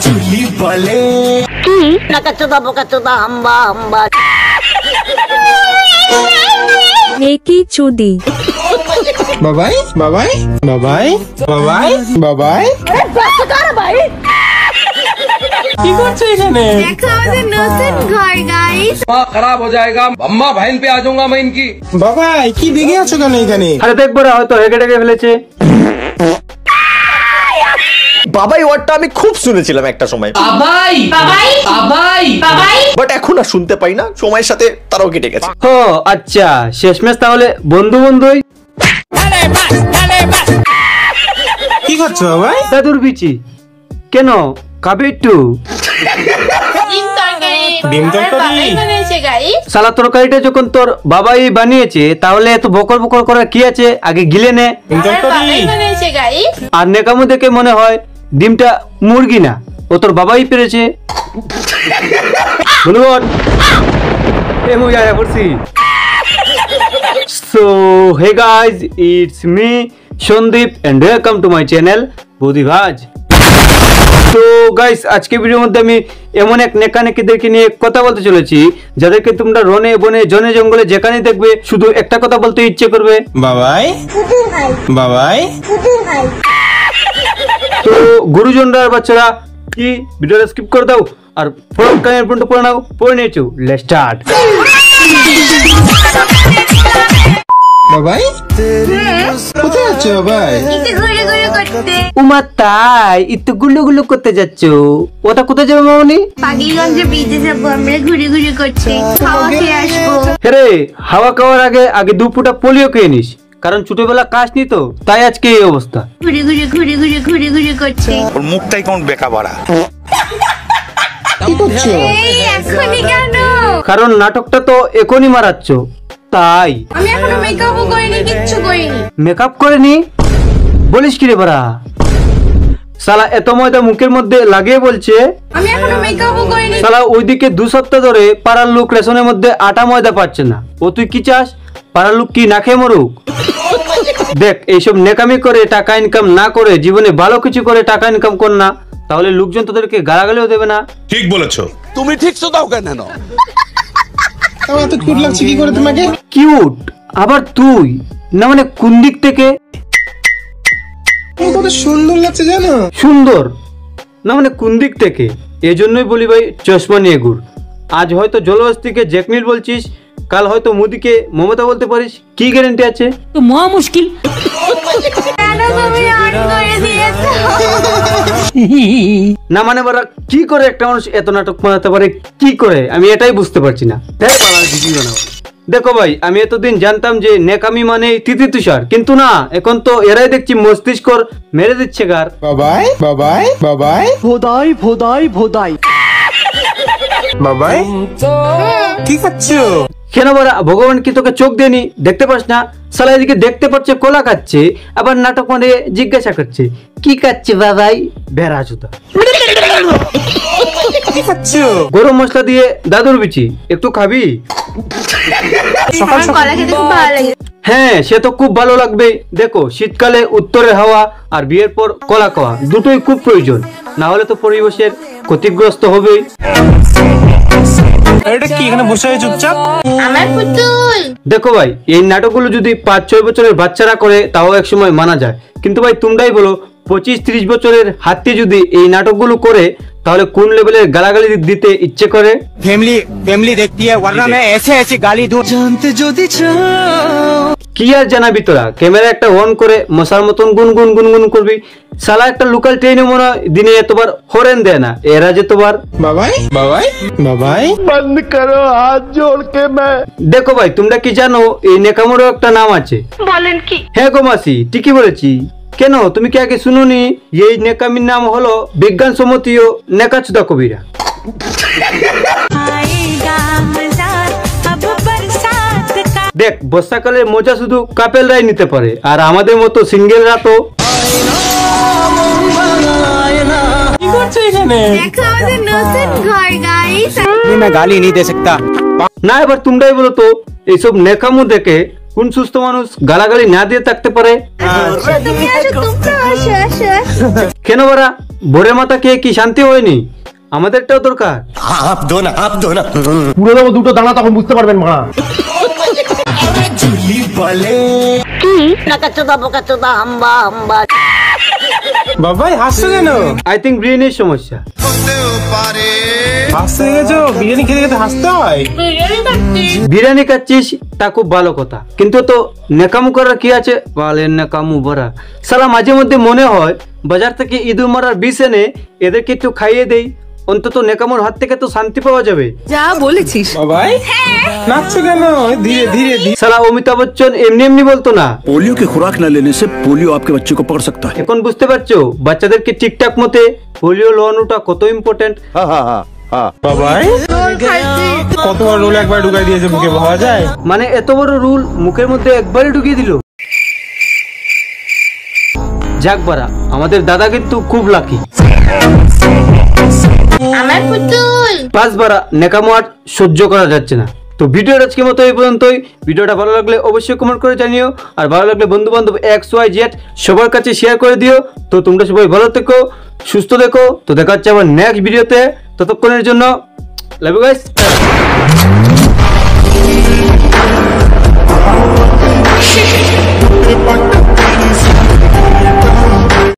ঝুলি বলে কি নাকাচোদা বোকাচোদা হাম্বা হাম্বা নেকি চুদি বাবাই বাবাই বাবাই বাবাই বাবাই ভাই কি করছো এখানে? देखो আমাদের নতুন ঘর গাইস खराब हो जाएगा अम्मा बहन पे आ जाऊंगा मैं इनकी। বাবাই কি দেখে আছো কেন এখানে? আরে দেখবো না হয়তো হেগে টেগে ফেলেছে। বাবাই ওয়ার্ডটা আমি খুব শুনেছিলাম একটা সময়, बाबाई बाबाई बाबाई बाबाई বাট এখন আর শুনতে পাই না, সময়ের সাথে তারাও কেটে গেছে। ও আচ্ছা, শেষমেশ তাহলে বন্ধু বন্ধুই। কি করছো বাবাই? দাদুর বিচি কেন খাবে একটু? ডিম তরকারি? সালা তরকারিটা যখন তোর বাবাই বানিয়েছে তাহলে এত বকর বকর করার কি আছে? আগে গিলে নে। ডিম তরকারি? আর নেকামো দেখে মনে হয় ডিমটা মুরগি না, ও তোর বাবাই পেরেছে। বলুন এমন আয়া করছি। So hey guys, it's me Sandeep and welcome to my channel Boudi Bhaj. তো গাইস, আজকে ভিডিওর মধ্যে আমি এমন এক নেকানেকিদেরকে নিয়ে কথা বলতে চলেছি যাদেরকে তোমরা রনে বনে জনে জঙ্গলে যেখানে দেখবে শুধু একটা কথা বলতে ইচ্ছে করবে, বাবাই বাবাই। তো গুরুজনরা আর বাচ্চারা কি ভিডিওটা স্কিপ করে দাও আর ফোন কানের পর্যন্ত পড়ে নাও, পড়ে নিয়েছো। Let's start. বাবাই কোথায় যাচ্ছ বাবাই? একটু ঘুরে ঘুরে করতে উমা তাই একটু গুলো গুলো করতে যাচ্ছ? ওটা কোথায় যাবে মামনি? পাগলিগঞ্জে বিচে যাবো আমরা ঘুরে ঘুরে করতে, খাওয়া খেয়ে আসবো। হেরে, হাওয়া খাওয়ার আগে আগে দু ফুটা পোলিও খেয়ে নিস, কারণ ছোটবেলা কাজ নি তো, তাই আজকে এই অবস্থা। ঘুরে ঘুরে ঘুরে ঘুরে ঘুরে ঘুরে করতে। ওর মুখটাই কেমন বেকা ভরা। কি করছো? এই এখনই কেন? কারণ নাটকটা তো এখনই মারাচ্ছ, তাই। আমি এখনো মেকআপও করিনি, কিচ্ছু করিনি। মেকআপ করেনি বলিস কি রে বাড়া? শালা এত ময়দা মুখের মধ্যে লাগিয়ে বলছে, আমি এখনো মেকআপও করিনি। শালা ওইদিকে 2 সপ্তাহ ধরে পাড়ার লোক রেশনের মধ্যে আটা ময়দা পাচ্ছে না, ও তুই কি চাস পাড়ার লোক কি না খেয়ে মরুক? দেখ, এইসব নেকামি করে টাকা ইনকাম না করে জীবনে ভালো কিছু করে টাকা ইনকাম কর না, তাহলে লোকজন তোদেরকে গালাগালিও দেবে না। ঠিক বলেছো। তুমি ঠিক শোনাও কেন? আমার তো কিউট লাগছে কি করে তোমাকে? কিউট আবার তুই? না মানে কোন দিক থেকে কত সুন্দর লাগছে জানো? সুন্দর না মানে কোন দিক থেকে? এজন্যই বলি ভাই, চশমা নিয়ে ঘুর। আজ হয়তো জলহস্তিকে জ্যাকমিল বলছিস, কাল হয়তো মোদিকে মমতা বলতে পারিস, কি গ্যারান্টি আছে? তো মহা মুশকিল। কেন তুমি অন করে দিয়েছো? না মানে বারা, কি করে একটা মানুষ এত নাটক বানাতে পারে, কি করে? আমি এটাই বুঝতে পারছি না। দেখো ভাই, আমি এতদিন জানতাম যে নেকামি মানে তিতি তুষার, কিন্তু না, এখন তো এরাই দেখছি মস্তিষ্ক মেরে দিচ্ছে গার। বাবাই বাবাই বাবাই ভোদাই ভোদাই ভোদাই। বাবাই কি করছো? কেন বারা, ভগবান কি তোকে চোখ দেয়নি? দেখতে পাস না? সালা এদিকে দেখতে পাচ্ছে কলা খাচ্ছে, আবার নাটক মানে জিজ্ঞাসা করছে কি খাচ্ছে বাবাই? বেড়া জুতা। কি খাচ্ছো? গরম মশলা দিয়ে দাদুর বিচি, একটু খাবি? আমার কলা খেতে খুব ভালো লাগে। হ্যাঁ, সে তো খুব ভালো লাগবে। দেখো, শীতকালে উত্তরের হাওয়া আর বিয়ের পর কলা খাওয়া দুটোই খুব প্রয়োজন, না হলে তো পরিবেশের ক্ষতিগ্রস্ত হবেই। এটা কি এখানে বসে আছে চুপচাপ? আমার পুতুল। দেখো ভাই, এই নাটকগুলো যদি 5-6 বছরের বাচ্চারা করে তাও একসময় মানা যায়, কিন্তু ভাই তোমরাই বলো, 25-30 বছরের হাতি যদি এই নাটকগুলো করে তাহলে কোন লেভেলের গালাগালি দিতে ইচ্ছে করে? फैमिली देखती है वरना मैं ऐसे ऐसे गाली दूं। जानते যদি চাও কি আর জানাবি তোরা? ক্যামেরা একটা অন করে মশার মতন গুনগুন গুনগুন করবি। শালা একটা লোকাল ট্রেনে মনে হয় দিনে এতবার হরেন দেয় না, এরা যেতবার। বাবাই বাবাই বাবাই বন্ধ করো হাত জোড় কে मैं। দেখো ভাই, তোমরা কি জানো এই নেকামোরও একটা নাম আছে? বলেন কি? হ্যাঁ গো মাসি, ঠিকই বলেছি। কেন, তুমি কি আগে শুনোনি? এই নেকামির নাম হলো বিজ্ঞানসম্মতীয় নেকাচুদা কবিরা। দেখ, বর্ষাকালের মজা শুধু কাপেলরাই নিতে পারে, আর আমাদের মতো সিঙ্গেলরা তো। কি করছো এখানে? দেখো আমাদের নতুন ঘর গাইস। मैं गाली नहीं दे सकता। না, এবার তোমরাই বলো তো, এইসব নেকামো দেখে কোন সুস্থ মানুষ গালাগালি না দিয়ে থাকতে পারে? তুমি আসো, তোমরা আসো আসো আসো। কেন বারা ভোরের মাথা খেয়ে কি শান্তি হয়নি? আমাদেরটাও দরকার। পুরো দেবো দুটো দানা, তখন বুঝতে পারবেন মা। নাকাচোদা বোকাচোদা হাম্বা হাম্বা। বাবাই হাসছো কেন? আই থিঙ্ক ব্রেনের সমস্যা। হাসতে গেছো? বিরিয়ানি খেতে খেতে হাসতে হয়? বিরিয়ানি খাচ্ছিস তা খুব ভালো কথা, কিন্তু তো নেকামু করার কি আছে? বালের নেকামু ভরা সালা। মাঝে মধ্যে মনে হয় বাজার থেকে ইঁদুর মারার বিষ এনে এদেরকে একটু খাইয়ে দেই, অন্তত নেকামুর হাত থেকে তো শান্তি পাওয়া যাবে। যা বলেছিস। বাবাই নাচছো কেন? ধীরে ধীরে ধীরে। সালা অমিতাভ বচ্চন এমনি এমনি বলতো না। पोलियो की खुराक न लेने से पोलियो आपके बच्चे को पकड़ सकता है। এখন বুঝতে পারছো বাচ্চাদেরকে ঠিকঠাক মতে পোলিও লোয়ানোটা কত ইম্পর্টেন্ট। বাবাই কত বড় রোল একবার ঢুকাই দিয়েছে মুখে, ভাবা যায়? মানে এত বড় রুল মুখের মধ্যে একবারই ঢুকিয়ে দিল। যাক বারা, আমাদের দাদা কিন্তু খুব লাকি। আমার পুতুল। পাঁচ বারা নেকামো আর সহ্য করা যাচ্ছে না। তো ভিডিওর আজকের মতো এই পর্যন্তই। ভিডিওটা ভালো লাগলে অবশ্যই কমেন্ট করে জানিও, আর ভালো লাগলে বন্ধু বান্ধব XYZ সবার কাছে শেয়ার করে দিও। তো তোমরা সবাই ভালো থেকো, সুস্থ থেকো। তো দেখা হচ্ছে আবার নেক্সট ভিডিওতে। ততক্ষণের জন্য লাভ ইউ গাইস।